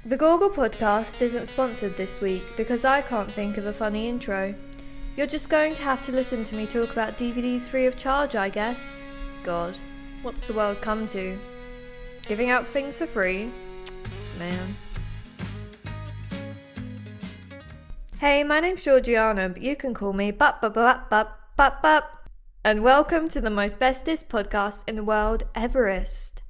The Google podcast isn't sponsored this week because I can't think of a funny intro. You're just going to have to listen to me talk about DVDs free of charge, I guess. God, what's the world come to? Giving out things for free? Man. Hey, my name's Georgiana, but you can call me Bup. And welcome to the most bestest podcast in the world, Everest.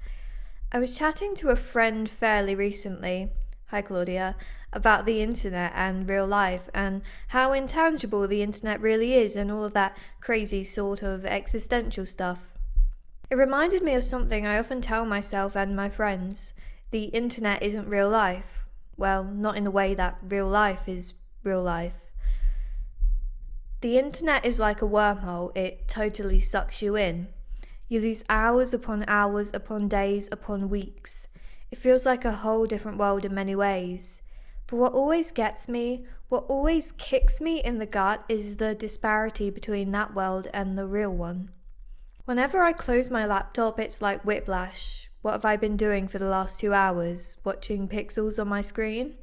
I was chatting to a friend fairly recently, hi Claudia, about the internet and real life and how intangible the internet really is and all of that crazy sort of existential stuff. It reminded me of something I often tell myself and my friends. The internet isn't real life. Well, not in the way that real life is real life. The internet is like a wormhole. It totally sucks you in. You lose hours upon days upon weeks. It feels like a whole different world in many ways. But what always gets me, what always kicks me in the gut is the disparity between that world and the real one. Whenever I close my laptop, it's like whiplash. What have I been doing for the last 2 hours? Watching pixels on my screen?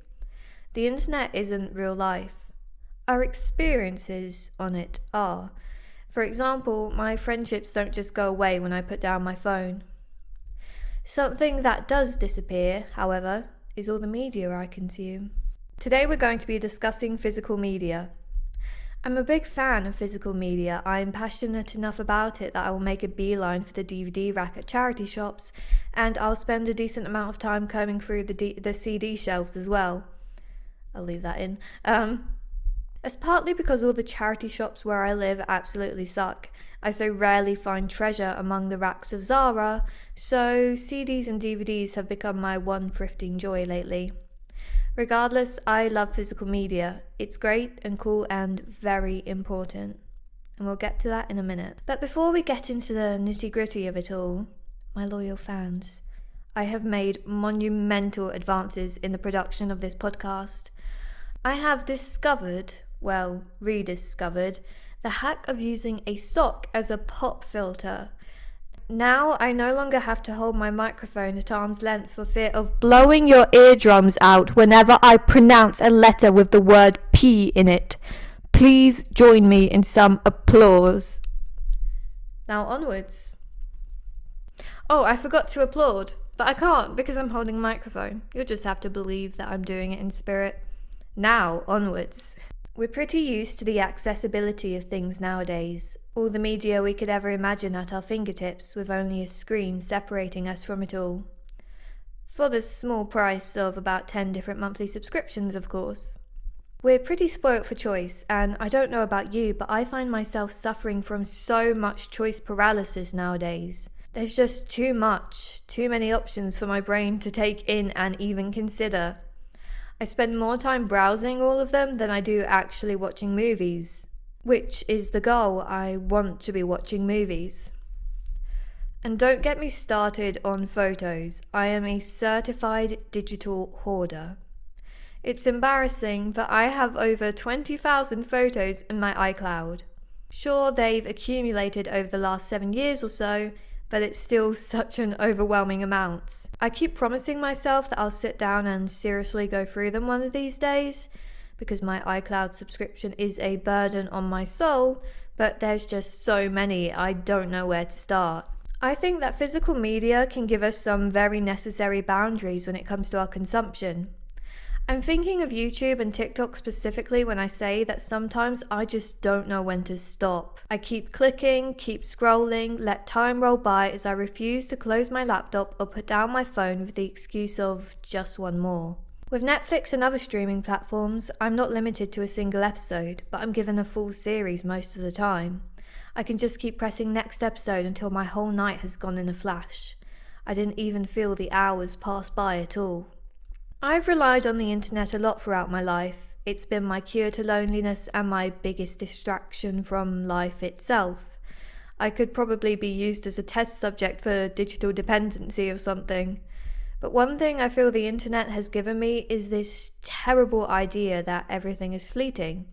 The internet isn't real life. Our experiences on it are. For example, my friendships don't just go away when I put down my phone. Something that does disappear, however, is all the media I consume. Today we're going to be discussing physical media. I'm a big fan of physical media. I'm passionate enough about it that I will make a beeline for the DVD rack at charity shops, and I'll spend a decent amount of time combing through the CD shelves as well. I'll leave that in. It's partly because all the charity shops where I live absolutely suck. I so rarely find treasure among the racks of Zara, so CDs and DVDs have become my one thrifting joy lately. Regardless, I love physical media. It's great and cool and very important. And we'll get to that in a minute. But before we get into the nitty-gritty of it all, my loyal fans, I have made monumental advances in the production of this podcast. I have rediscovered, the hack of using a sock as a pop filter. Now I no longer have to hold my microphone at arm's length for fear of blowing your eardrums out whenever I pronounce a letter with the word P in it. Please join me in some applause. Now onwards. Oh, I forgot to applaud, but I can't because I'm holding a microphone. You'll just have to believe that I'm doing it in spirit. Now onwards. We're pretty used to the accessibility of things nowadays, all the media we could ever imagine at our fingertips with only a screen separating us from it all. For the small price of about 10 different monthly subscriptions, of course. We're pretty spoilt for choice, and I don't know about you, but I find myself suffering from so much choice paralysis nowadays. There's just too many options for my brain to take in and even consider. I spend more time browsing all of them than I do actually watching movies, which is the goal. I want to be watching movies. And don't get me started on photos. I am a certified digital hoarder. It's embarrassing, but I have over 20,000 photos in my iCloud. Sure, they've accumulated over the last 7 years or so, but it's still such an overwhelming amount. I keep promising myself that I'll sit down and seriously go through them one of these days, because my iCloud subscription is a burden on my soul, but there's just so many, I don't know where to start. I think that physical media can give us some very necessary boundaries when it comes to our consumption. I'm thinking of YouTube and TikTok specifically when I say that sometimes I just don't know when to stop. I keep clicking, keep scrolling, let time roll by as I refuse to close my laptop or put down my phone with the excuse of just one more. With Netflix and other streaming platforms, I'm not limited to a single episode, but I'm given a full series most of the time. I can just keep pressing next episode until my whole night has gone in a flash. I didn't even feel the hours pass by at all. I've relied on the internet a lot throughout my life. It's been my cure to loneliness and my biggest distraction from life itself. I could probably be used as a test subject for digital dependency or something. But one thing I feel the internet has given me is this terrible idea that everything is fleeting.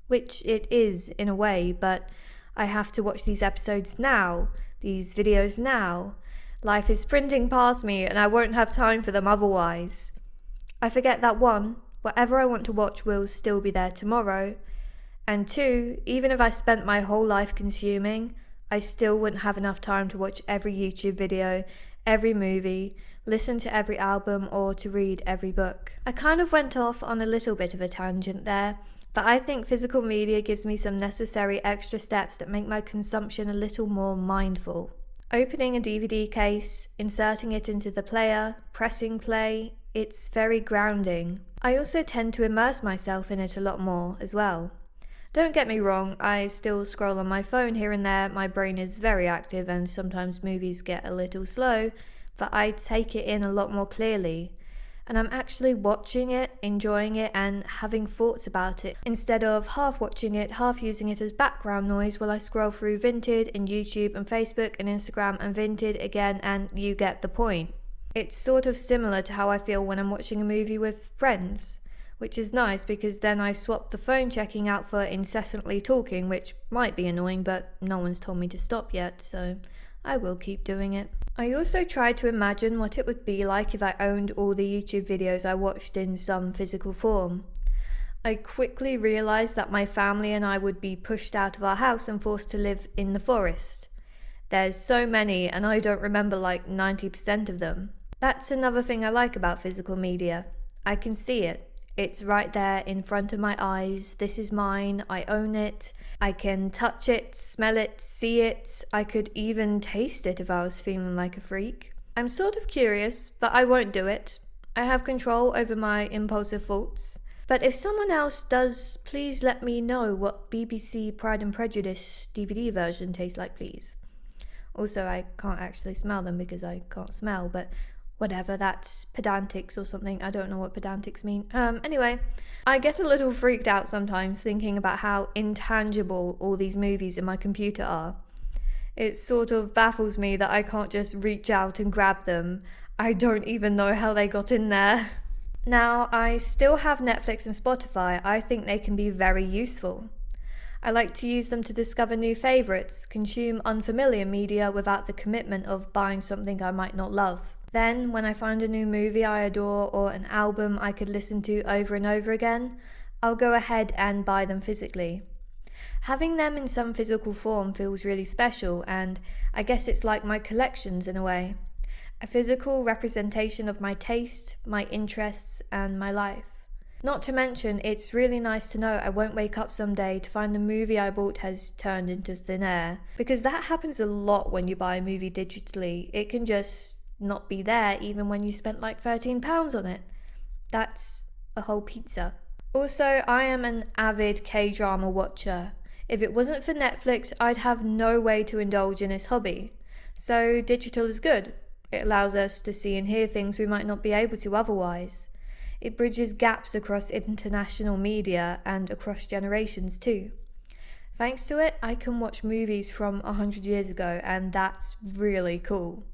Which it is in a way, but I have to watch these episodes now, these videos now. Life is sprinting past me and I won't have time for them otherwise. I forget that 1, whatever I want to watch will still be there tomorrow, and 2, even if I spent my whole life consuming, I still wouldn't have enough time to watch every YouTube video, every movie, listen to every album, or to read every book. I kind of went off on a little bit of a tangent there, but I think physical media gives me some necessary extra steps that make my consumption a little more mindful. Opening a DVD case, inserting it into the player, pressing play, it's very grounding. I also tend to immerse myself in it a lot more as well. Don't get me wrong, I still scroll on my phone here and there, my brain is very active and sometimes movies get a little slow, but I take it in a lot more clearly. And I'm actually watching it, enjoying it, and having thoughts about it, instead of half watching it, half using it as background noise while I scroll through Vinted and YouTube and Facebook and Instagram and Vinted again, and you get the point. It's sort of similar to how I feel when I'm watching a movie with friends, which is nice because then I swap the phone checking out for incessantly talking, which might be annoying, but no one's told me to stop yet, so I will keep doing it. I also tried to imagine what it would be like if I owned all the YouTube videos I watched in some physical form. I quickly realised that my family and I would be pushed out of our house and forced to live in the forest. There's so many, and I don't remember like 90% of them. That's another thing I like about physical media. I can see it. It's right there in front of my eyes. This is mine. I own it. I can touch it, smell it, see it. I could even taste it if I was feeling like a freak. I'm sort of curious, but I won't do it. I have control over my impulsive thoughts. But if someone else does, please let me know what BBC Pride and Prejudice DVD version tastes like, please. Also, I can't actually smell them because I can't smell, but whatever, that's pedantics or something. I don't know what pedantics mean. Anyway, I get a little freaked out sometimes thinking about how intangible all these movies in my computer are. It sort of baffles me that I can't just reach out and grab them. I don't even know how they got in there. Now, I still have Netflix and Spotify. I think they can be very useful. I like to use them to discover new favourites, consume unfamiliar media without the commitment of buying something I might not love. Then, when I find a new movie I adore or an album I could listen to over and over again, I'll go ahead and buy them physically. Having them in some physical form feels really special, and I guess it's like my collections in a way. A physical representation of my taste, my interests, and my life. Not to mention, it's really nice to know I won't wake up someday to find the movie I bought has turned into thin air, because that happens a lot when you buy a movie digitally. It can just not be there even when you spent like £13 on it. That's a whole pizza. Also, I am an avid K-drama watcher. If it wasn't for Netflix, I'd have no way to indulge in this hobby. So digital is good. It allows us to see and hear things we might not be able to otherwise. It bridges gaps across international media and across generations too. Thanks to it, I can watch movies from 100 years ago, and that's really cool.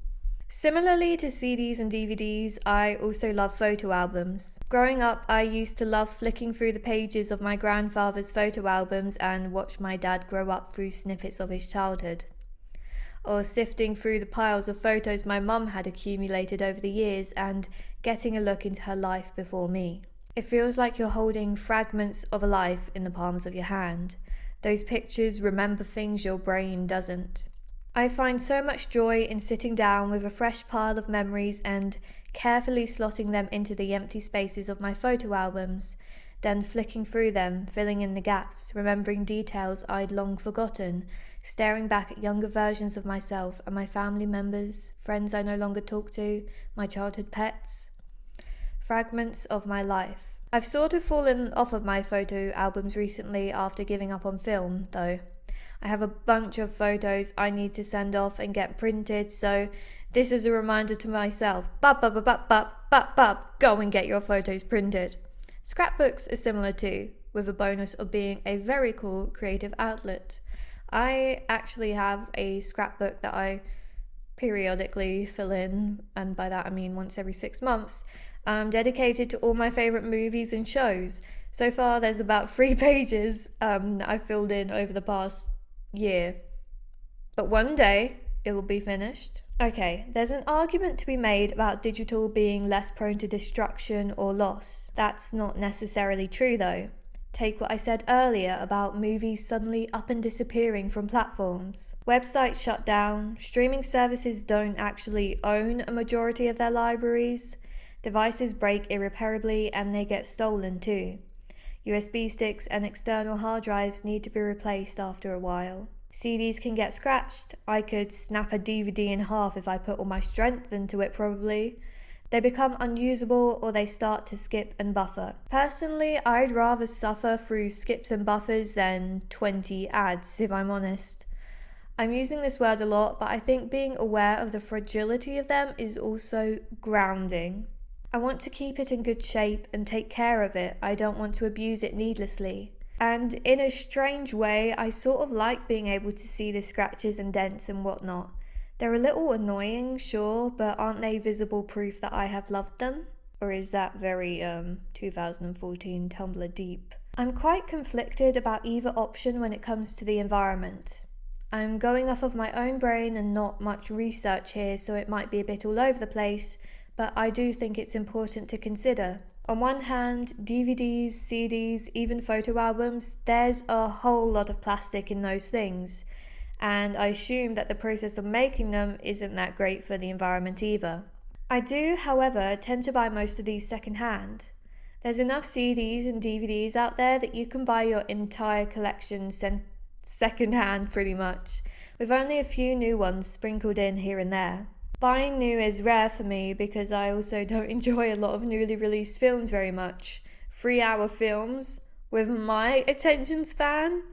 Similarly to CDs and DVDs, I also love photo albums. Growing up, I used to love flicking through the pages of my grandfather's photo albums and watch my dad grow up through snippets of his childhood. Or sifting through the piles of photos my mum had accumulated over the years and getting a look into her life before me. It feels like you're holding fragments of a life in the palms of your hand. Those pictures remember things your brain doesn't. I find so much joy in sitting down with a fresh pile of memories and carefully slotting them into the empty spaces of my photo albums, then flicking through them, filling in the gaps, remembering details I'd long forgotten, staring back at younger versions of myself and my family members, friends I no longer talk to, my childhood pets. Fragments of my life. I've sort of fallen off of my photo albums recently after giving up on film, though. I have a bunch of photos I need to send off and get printed, so this is a reminder to myself, go and get your photos printed. Scrapbooks are similar too, with a bonus of being a very cool creative outlet. I actually have a scrapbook that I periodically fill in, and by that I mean once every 6 months, dedicated to all my favourite movies and shows. So far there's about 3 pages I've filled in over the past year. But one day it'll be finished. Okay, there's an argument to be made about digital being less prone to destruction or loss. That's not necessarily true though. Take what I said earlier about movies suddenly up and disappearing from platforms. Websites shut down, streaming services don't actually own a majority of their libraries, devices break irreparably and they get stolen too. USB sticks and external hard drives need to be replaced after a while. CDs can get scratched. I could snap a DVD in half if I put all my strength into it probably. They become unusable or they start to skip and buffer. Personally, I'd rather suffer through skips and buffers than 20 ads, if I'm honest. I'm using this word a lot, but I think being aware of the fragility of them is also grounding. I want to keep it in good shape and take care of it. I don't want to abuse it needlessly. And in a strange way, I sort of like being able to see the scratches and dents and whatnot. They're a little annoying, sure, but aren't they visible proof that I have loved them? Or is that very 2014 Tumblr deep? I'm quite conflicted about either option when it comes to the environment. I'm going off of my own brain and not much research here, so it might be a bit all over the place, but I do think it's important to consider. On one hand, DVDs, CDs, even photo albums, there's a whole lot of plastic in those things. And I assume that the process of making them isn't that great for the environment either. I do, however, tend to buy most of these secondhand. There's enough CDs and DVDs out there that you can buy your entire collection secondhand pretty much, with only a few new ones sprinkled in here and there. Buying new is rare for me because I also don't enjoy a lot of newly released films very much. 3-hour films with my attention span?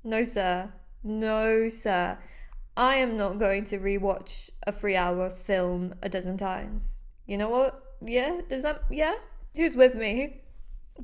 No sir. No, sir. I am not going to rewatch a 3-hour film a dozen times. You know what? Yeah? Who's with me?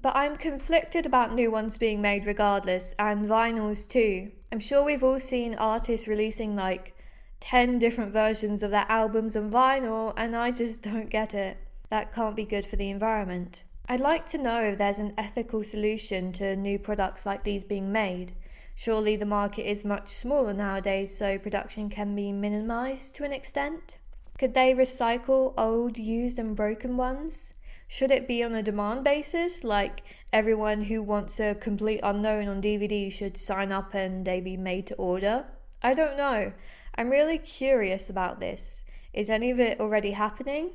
But I'm conflicted about new ones being made regardless, and vinyls too. I'm sure we've all seen artists releasing like 10 different versions of their albums on vinyl, and I just don't get it. That can't be good for the environment. I'd like to know if there's an ethical solution to new products like these being made. Surely the market is much smaller nowadays, so production can be minimized to an extent. Could they recycle old, used and broken ones? Should it be on a demand basis, like everyone who wants a complete unknown on DVD should sign up and they be made to order? I don't know. I'm really curious about this. Is any of it already happening?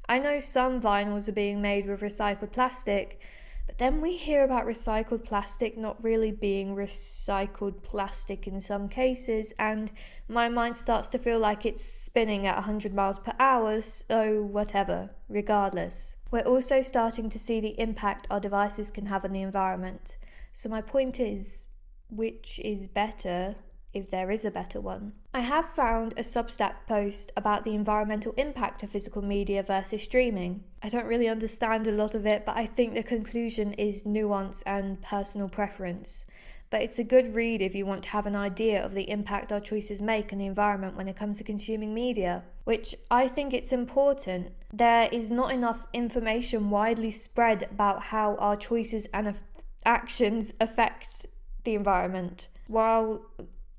I know some vinyls are being made with recycled plastic, but then we hear about recycled plastic not really being recycled plastic in some cases, and my mind starts to feel like it's spinning at 100 miles per hour, so whatever, regardless. We're also starting to see the impact our devices can have on the environment. So my point is, which is better, if there is a better one? I have found a Substack post about the environmental impact of physical media versus streaming. I don't really understand a lot of it, but I think the conclusion is nuance and personal preference. But it's a good read if you want to have an idea of the impact our choices make on the environment when it comes to consuming media, which I think it's important. There is not enough information widely spread about how our choices and actions affect the environment. While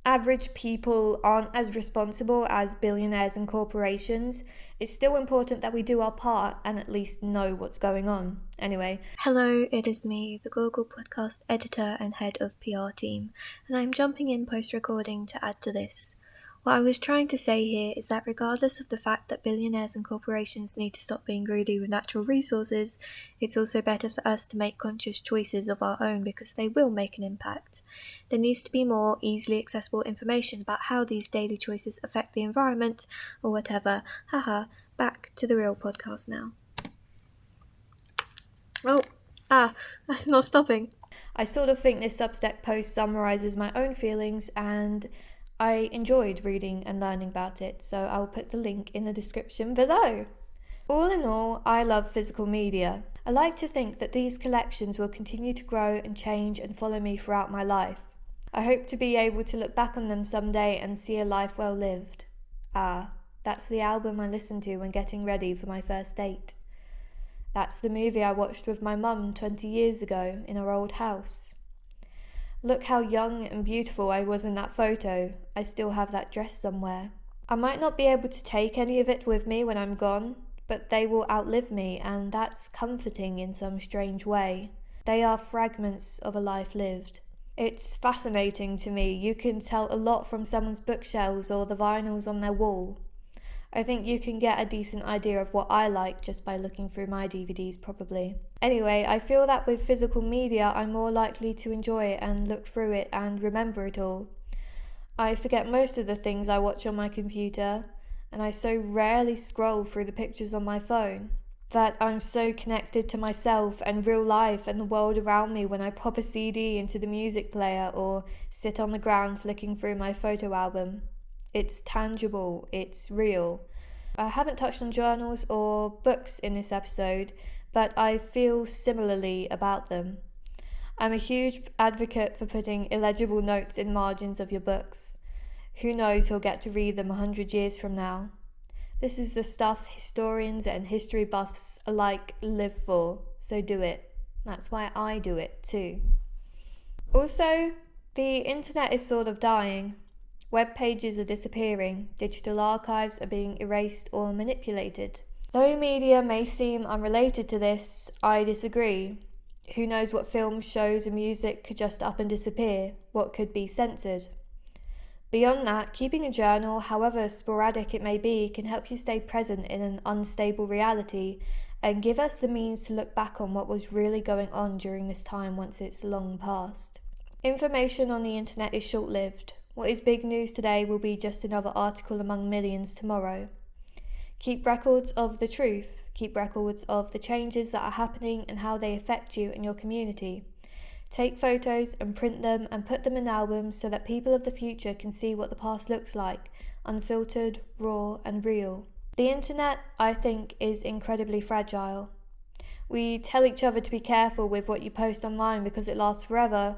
average people aren't as responsible as billionaires and corporations, it's still important that we do our part and at least know what's going on. Anyway. Hello, it is me, the Google Podcast editor and head of PR team, and I'm jumping in post-recording to add to this. What I was trying to say here is that regardless of the fact that billionaires and corporations need to stop being greedy with natural resources, it's also better for us to make conscious choices of our own because they will make an impact. There needs to be more easily accessible information about how these daily choices affect the environment, or whatever. Haha, back to the real podcast now. That's not stopping. I sort of think this Substack post summarises my own feelings, and I enjoyed reading and learning about it, so I'll put the link in the description below. All in all, I love physical media. I like to think that these collections will continue to grow and change and follow me throughout my life. I hope to be able to look back on them someday and see a life well lived. That's the album I listened to when getting ready for my first date. That's the movie I watched with my mum 20 years ago in our old house. Look how young and beautiful I was in that photo. I still have that dress somewhere. I might not be able to take any of it with me when I'm gone, but they will outlive me, and that's comforting in some strange way. They are fragments of a life lived. It's fascinating to me. You can tell a lot from someone's bookshelves or the vinyls on their wall. I think you can get a decent idea of what I like just by looking through my DVDs, probably. Anyway, I feel that with physical media, I'm more likely to enjoy it and look through it and remember it all. I forget most of the things I watch on my computer, and I so rarely scroll through the pictures on my phone that I'm so connected to myself and real life and the world around me when I pop a CD into the music player or sit on the ground flicking through my photo album. It's tangible, it's real. I haven't touched on journals or books in this episode, but I feel similarly about them. I'm a huge advocate for putting illegible notes in margins of your books. Who knows who'll get to read them 100 years from now. This is the stuff historians and history buffs alike live for, so do it. That's why I do it too. Also, the internet is sort of dying. Web pages are disappearing, digital archives are being erased or manipulated. Though media may seem unrelated to this, I disagree. Who knows what films, shows and music could just up and disappear, what could be censored. Beyond that, keeping a journal, however sporadic it may be, can help you stay present in an unstable reality and give us the means to look back on what was really going on during this time once it's long past. Information on the internet is short-lived. What is big news today will be just another article among millions tomorrow. Keep records of the truth. Keep records of the changes that are happening and how they affect you and your community. Take photos and print them and put them in albums so that people of the future can see what the past looks like, unfiltered, raw and real. The internet, I think, is incredibly fragile. We tell each other to be careful with what you post online because it lasts forever,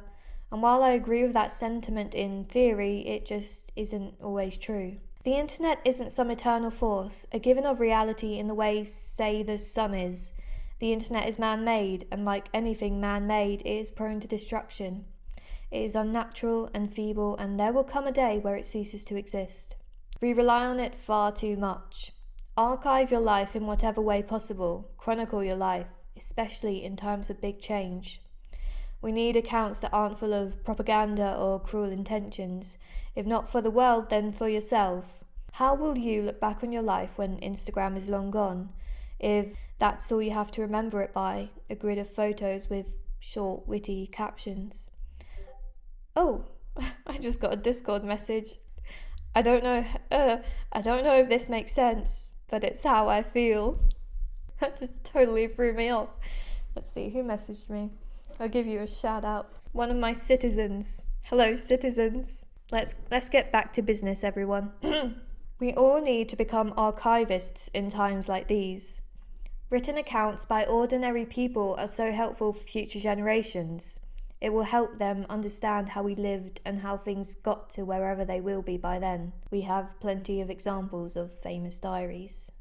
and while I agree with that sentiment in theory, it just isn't always true. The internet isn't some eternal force, a given of reality in the way, say, the sun is. The internet is man-made, and like anything man-made, it is prone to destruction. It is unnatural and feeble, and there will come a day where it ceases to exist. We rely on it far too much. Archive your life in whatever way possible. Chronicle your life, especially in times of big change. We need accounts that aren't full of propaganda or cruel intentions. If not for the world, then for yourself. How will you look back on your life when Instagram is long gone? If that's all you have to remember it by, a grid of photos with short, witty captions. Oh, I just got a Discord message. I don't know if this makes sense, but it's how I feel. That just totally threw me off. Let's see, who messaged me? I'll give you a shout out. One of my citizens. Hello, citizens. Let's get back to business, everyone. We all need to become archivists in times like these. Written accounts by ordinary people are so helpful for future generations. It will help them understand how we lived and how things got to wherever they will be by then. We have plenty of examples of famous diaries.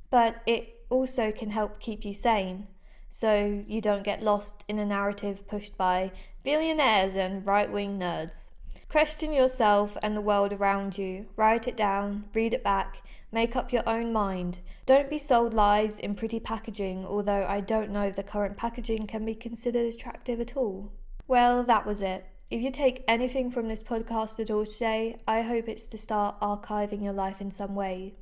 But it also can help keep you sane, so you don't get lost in a narrative pushed by billionaires and right-wing nerds. Question yourself and the world around you. Write it down, read it back, make up your own mind. Don't be sold lies in pretty packaging, although I don't know if the current packaging can be considered attractive at all. Well, that was it. If you take anything from this podcast at all today, I hope it's to start archiving your life in some way.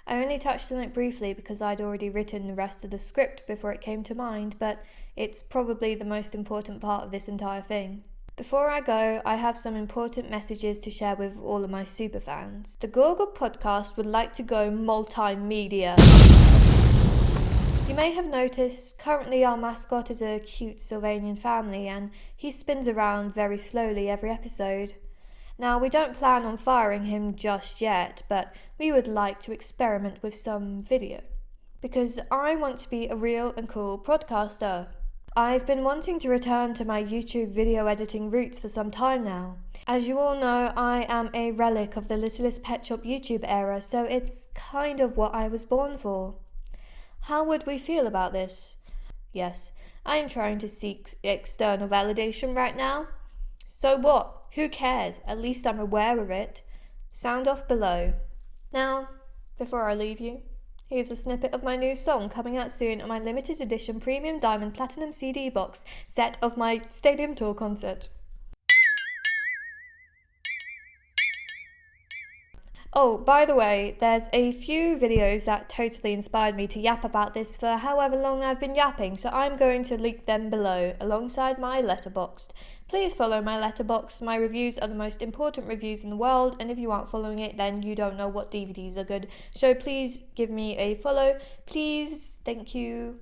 I only touched on it briefly because I'd already written the rest of the script before it came to mind, but it's probably the most important part of this entire thing. Before I go, I have some important messages to share with all of my superfans. The Google podcast would like to go multimedia. You may have noticed, currently our mascot is a cute Sylvanian family and he spins around very slowly every episode. Now, we don't plan on firing him just yet, but we would like to experiment with some video. Because I want to be a real and cool podcaster. I've been wanting to return to my YouTube video editing roots for some time now. As you all know, I am a relic of the Littlest Pet Shop YouTube era, so it's kind of what I was born for. How would we feel about this? Yes, I am trying to seek external validation right now. So what? Who cares? At least I'm aware of it. Sound off below. Now, before I leave you, here's a snippet of my new song coming out soon on my limited edition premium diamond platinum CD box set of my stadium tour concert. Oh, by the way, there's a few videos that totally inspired me to yap about this for however long I've been yapping, so I'm going to link them below alongside my letterboxd. Please follow my letterboxd. My reviews are the most important reviews in the world, and if you aren't following it, then you don't know what DVDs are good. So please give me a follow. Please, thank you.